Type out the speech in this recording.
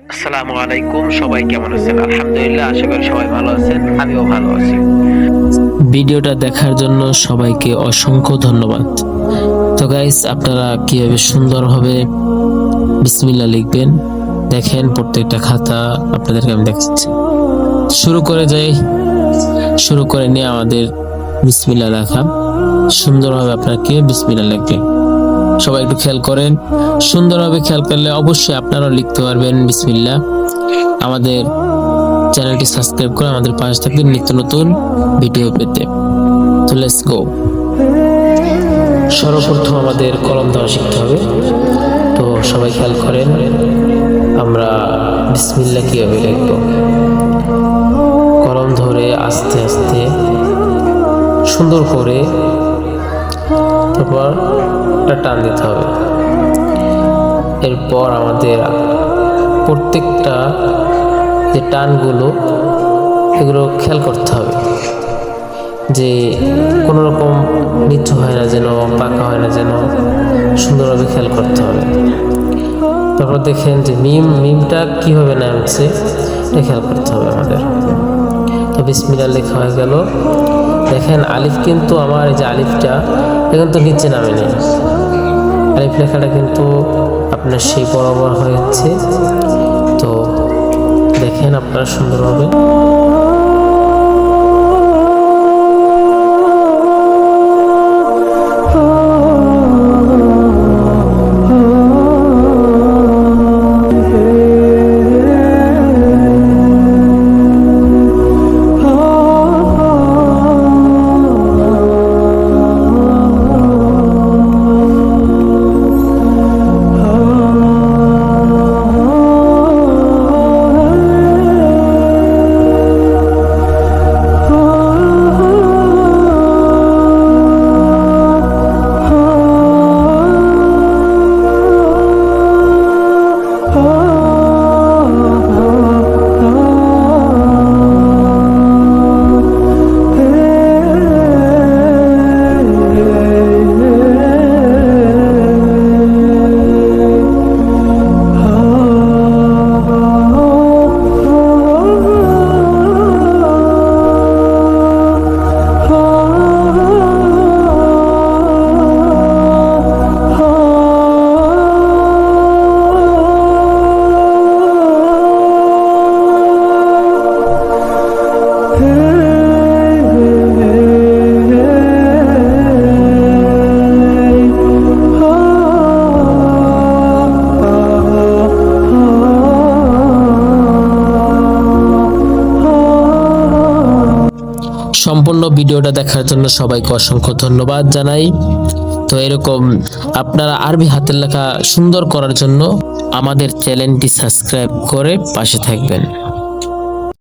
আসসালামু আলাইকুম, সবাই কেমন আছেন? আলহামদুলিল্লাহ, আশা করি সবাই ভালো আছেন, আমিও ভালো আছি। ভিডিওটা দেখার জন্য সবাইকে অসংখ্য ধন্যবাদ। তো গাইস, আপনারা কিভাবে সুন্দরভাবে বিসমিল্লাহ লিখবেন দেখেন, প্রত্যেকটা খাতা আপনাদেরকে আমি দেখাচ্ছি। শুরু করে নিয়ে আমাদের বিসমিল্লাহ লেখা। সুন্দরভাবে আপনাকে বিসমিল্লাহ লিখবেন। সবাই একটু খেয়াল করেন, সুন্দরভাবে খেয়াল করলে অবশ্যই আপনারাও লিখতে পারবেন বিসমিল্লাহ। আমাদের চ্যানেলটি সাবস্ক্রাইব করে আমাদের পাশে থাকবেন নিত্য নতুন ভিডিও পেতে। তো লেটস গো। সর্বপ্রথম আমাদের কলম ধরা শিখতে হবে। তো সবাই খেয়াল করেন, আমরা বিসমিল্লাহ কিভাবে লিখব। কলম ধরে আস্তে আস্তে সুন্দর করে তারপর একটা টান দিতে হবে। এরপর আমাদের প্রত্যেকটা যে টানগুলো এগুলো খেয়াল করতে হবে যে কোনো রকম নিচু হয় না যেন, পাকা হয় না যেন, সুন্দরভাবে খেয়াল করতে হবে। তারপর দেখেন যে মিমটা কীভাবে নামছে এটা খেয়াল করতে হবে আমাদের। তো বিসমিল্লাহ লেখা হয়ে গেল। দেখেন আলিফ কিন্তু আমার এই যে আলিফটা এটা কিন্তু নিচে নামে নেই। আলিফ লেখাটা কিন্তু আপনার সেই বরাবর হয়েছে। তো দেখেন আপনারা সুন্দরভাবে। সম্পূর্ণ ভিডিওটা দেখার জন্য সবাইকে অসংখ্য ধন্যবাদ জানাই। তো এরকম আপনারা আরবি হাতের লেখা সুন্দর করার জন্য আমাদের চ্যানেলটি সাবস্ক্রাইব করে পাশে থাকবেন।